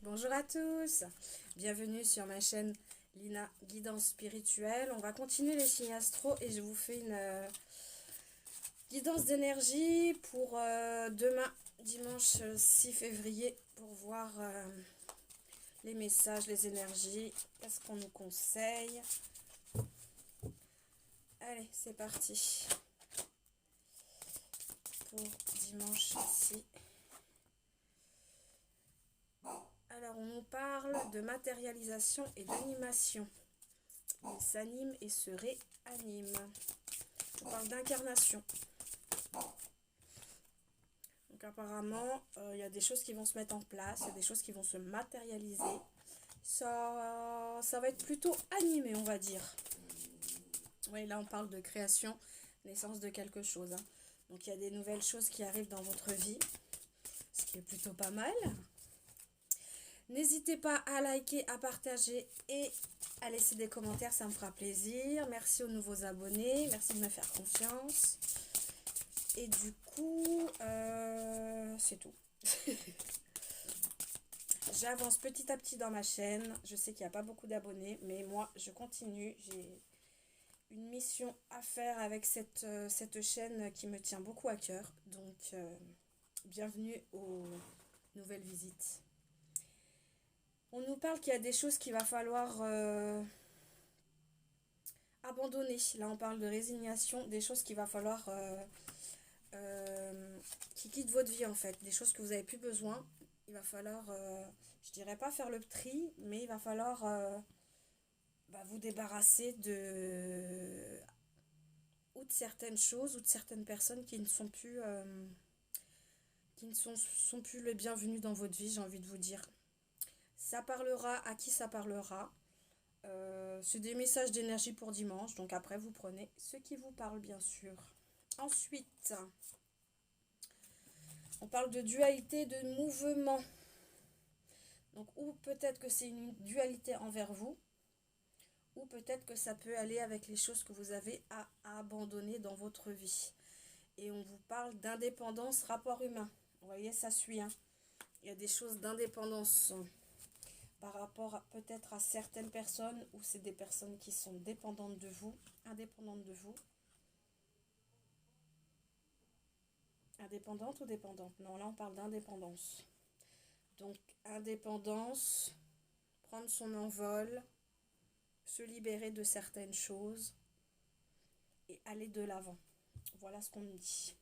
Bonjour à tous, bienvenue sur ma chaîne Lina Guidance Spirituelle. On va continuer les signes astro et je vous fais une guidance d'énergie pour demain, dimanche 6 février, pour voir les messages, les énergies, qu'est-ce qu'on nous conseille. Allez, c'est parti pour dimanche ici. Alors, on nous parle de matérialisation et d'animation. Il s'anime et se réanime. On parle d'incarnation. Donc, apparemment, il y a des choses qui vont se mettre en place, il y a des choses qui vont se matérialiser. Ça va être plutôt animé, on va dire. Oui, là, on parle de création, naissance de quelque chose. Donc, il y a des nouvelles choses qui arrivent dans votre vie, ce qui est plutôt pas mal. N'hésitez pas à liker, à partager et à laisser des commentaires, ça me fera plaisir. Merci aux nouveaux abonnés, merci de me faire confiance. Et du coup, c'est tout. J'avance petit à petit dans ma chaîne. Je sais qu'il n'y a pas beaucoup d'abonnés, mais moi, je continue. J'ai une mission à faire avec cette chaîne qui me tient beaucoup à cœur. Donc, bienvenue aux nouvelles visites. On nous parle qu'il y a des choses qu'il va falloir abandonner. Là, on parle de résignation, des choses qu'il va falloir qui quittent votre vie, en fait. Des choses que vous n'avez plus besoin. Il va falloir, je dirais pas faire le tri, mais il va falloir vous débarrasser ou de certaines choses ou de certaines personnes qui ne sont plus, sont plus les bienvenus dans votre vie, j'ai envie de vous dire. Ça parlera à qui ça parlera. C'est des messages d'énergie pour dimanche, donc après vous prenez ce qui vous parle, bien sûr. Ensuite, on parle de dualité, de mouvement. Donc, ou peut-être que c'est une dualité envers vous, ou peut-être que ça peut aller avec les choses que vous avez à abandonner dans votre vie. Et on vous parle d'indépendance, rapport humain. Vous voyez, ça suit. Il y a des choses d'indépendance par rapport peut-être à certaines personnes, ou c'est des personnes qui sont dépendantes de vous, indépendantes de vous. Indépendante ou dépendante? Non, là on parle d'indépendance. Donc, indépendance, prendre son envol, se libérer de certaines choses et aller de l'avant. Voilà ce qu'on nous dit.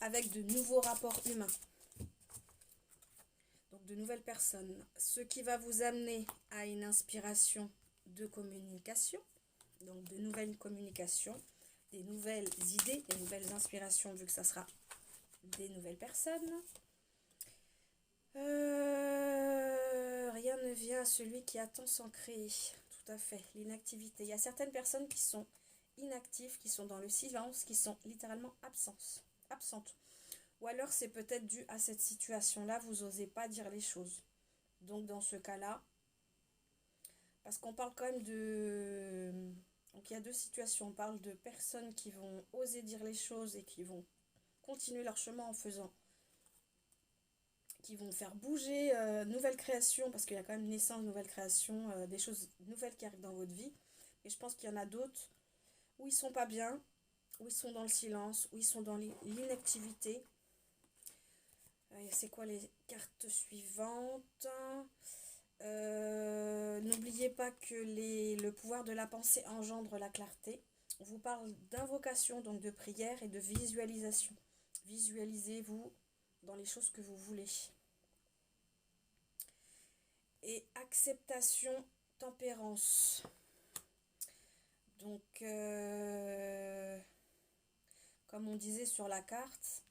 Avec de nouveaux rapports humains. Donc, de nouvelles personnes. Ce qui va vous amener à une inspiration de communication. Donc, de nouvelles communications, des nouvelles idées, des nouvelles inspirations, vu que ça sera des nouvelles personnes. Rien ne vient à celui qui attend sans créer. Tout à fait, l'inactivité. Il y a certaines personnes qui sont inactives, qui sont dans le silence, qui sont littéralement absentes. Ou alors c'est peut-être dû à cette situation-là, vous n'osez pas dire les choses. Donc dans ce cas-là, parce qu'on parle quand même de... Donc il y a deux situations. On parle de personnes qui vont oser dire les choses et qui vont continuer leur chemin en faisant... qui vont faire bouger, nouvelles créations, parce qu'il y a quand même naissance, nouvelles créations, des choses nouvelles qui arrivent dans votre vie. Et je pense qu'il y en a d'autres où ils sont pas bien, où ils sont dans le silence, où ils sont dans l'inactivité. C'est quoi les cartes suivantes? N'oubliez pas que le pouvoir de la pensée engendre la clarté. On vous parle d'invocation, donc de prière et de visualisation. Visualisez-vous dans les choses que vous voulez. Et acceptation, tempérance. Donc, comme on disait sur la carte,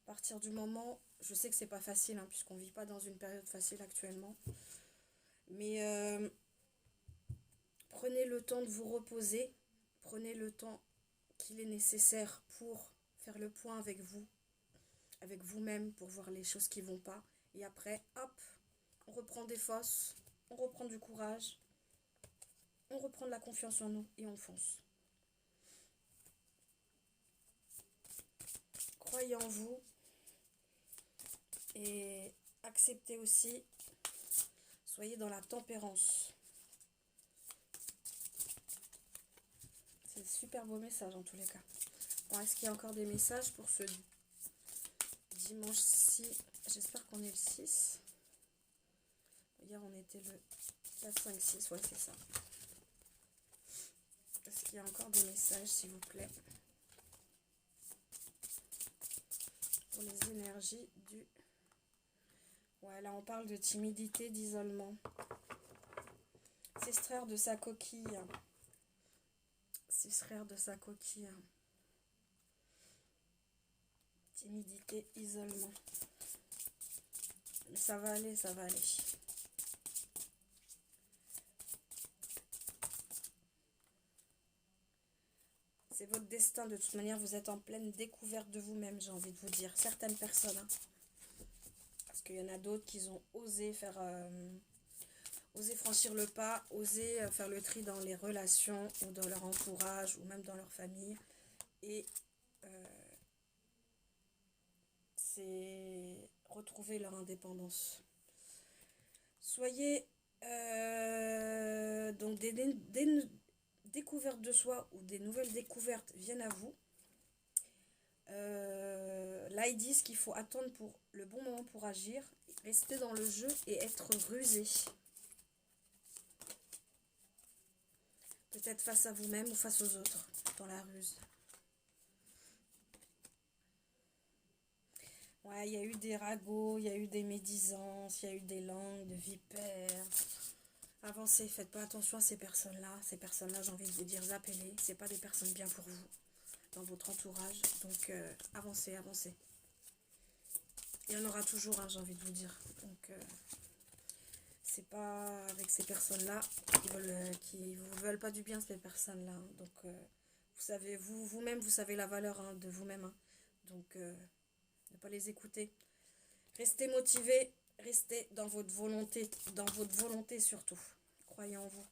à partir du moment, je sais que c'est pas facile, puisqu'on vit pas dans une période facile actuellement, mais prenez le temps de vous reposer, prenez le temps qu'il est nécessaire pour faire le point avec vous, avec vous-même, pour voir les choses qui vont pas, et après, hop, on reprend des forces, on reprend du courage, on reprend de la confiance en nous et on fonce. Croyez en vous et acceptez aussi Soyez dans la tempérance. C'est un super beau message en tous les cas. Bon, est-ce qu'il y a encore des messages pour ce dimanche 6? J'espère qu'on est le 6. Hier, on était le 4, 5, 6. Ouais, c'est ça. Est-ce qu'il y a encore des messages, s'il vous plaît, pour les énergies du... Ouais, là, on parle de timidité, d'isolement. S'extraire de sa coquille. S'extraire de sa coquille. Timidité, isolement. Mais ça va aller, ça va aller. C'est votre destin, de toute manière, vous êtes en pleine découverte de vous-même, j'ai envie de vous dire. Certaines personnes, hein. Parce qu'il y en a d'autres qui ont osé faire... oser franchir le pas, oser faire le tri dans les relations ou dans leur entourage ou même dans leur famille. Et c'est retrouver leur indépendance. Soyez donc des découvertes de soi ou des nouvelles découvertes viennent à vous. Là, ils disent qu'il faut attendre pour le bon moment pour agir, rester dans le jeu et être rusé. Peut-être face à vous-même ou face aux autres, dans la ruse. Ouais, il y a eu des ragots, il y a eu des médisances, il y a eu des langues, de vipères. Avancez, faites pas attention à ces personnes-là. Ces personnes-là, j'ai envie de vous dire, zappez-les. C'est pas des personnes bien pour vous, dans votre entourage. Donc, avancez, avancez. Il y en aura toujours, hein, j'ai envie de vous dire. Donc, c'est pas avec ces personnes-là qui vous veulent pas du bien, ces personnes-là. Donc, vous savez, vous-même, vous savez la valeur, hein, de vous-même. Hein. Donc, ne pas les écouter. Restez motivés, restez dans votre volonté surtout. Croyez en vous.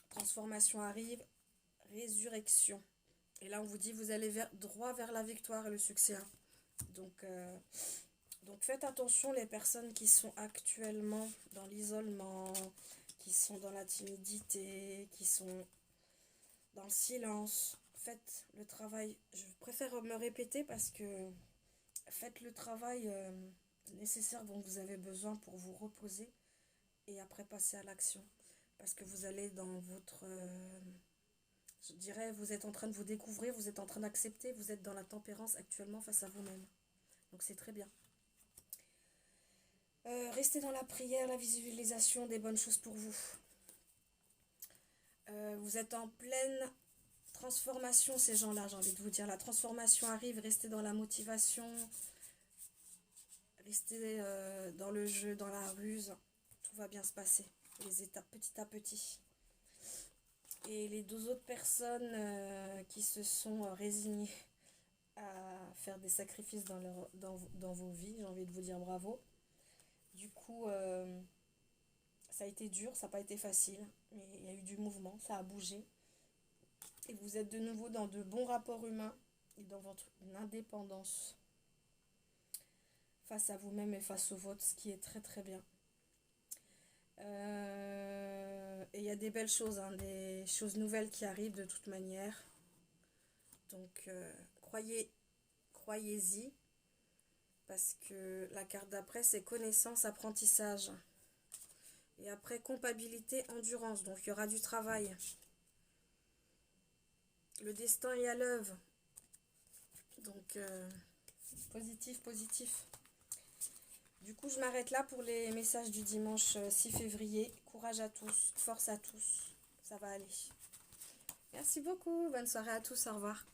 Transformation arrive, résurrection. Et là, on vous dit, vous allez droit vers la victoire et le succès. Hein. Donc, faites attention, les personnes qui sont actuellement dans l'isolement, qui sont dans la timidité, qui sont dans le silence. Faites le travail. Je préfère me répéter parce que faites le travail nécessaire dont vous avez besoin pour vous reposer et après passer à l'action. Parce que vous allez dans votre... je dirais, vous êtes en train de vous découvrir, vous êtes en train d'accepter, vous êtes dans la tempérance actuellement face à vous-même. Donc c'est très bien. Restez dans la prière, la visualisation des bonnes choses pour vous. Vous êtes en pleine transformation, ces gens-là, j'ai envie de vous dire. La transformation arrive, restez dans la motivation, restez dans le jeu, dans la ruse. Tout va bien se passer, les étapes petit à petit. Et les deux autres personnes qui se sont résignées à faire des sacrifices dans vos vies, j'ai envie de vous dire bravo. Du coup, ça a été dur, ça n'a pas été facile, mais il y a eu du mouvement, ça a bougé. Et vous êtes de nouveau dans de bons rapports humains et dans votre indépendance face à vous-même et face au vôtre, ce qui est très très bien. Et il y a des belles choses, hein, des choses nouvelles qui arrivent de toute manière. Donc, croyez-y, parce que la carte d'après, c'est connaissance, apprentissage. Et après, compatibilité, endurance. Donc, il y aura du travail. Le destin est à l'œuvre. Donc, positif, positif. Du coup, je m'arrête là pour les messages du dimanche 6 février. Courage à tous, force à tous. Ça va aller. Merci beaucoup. Bonne soirée à tous. Au revoir.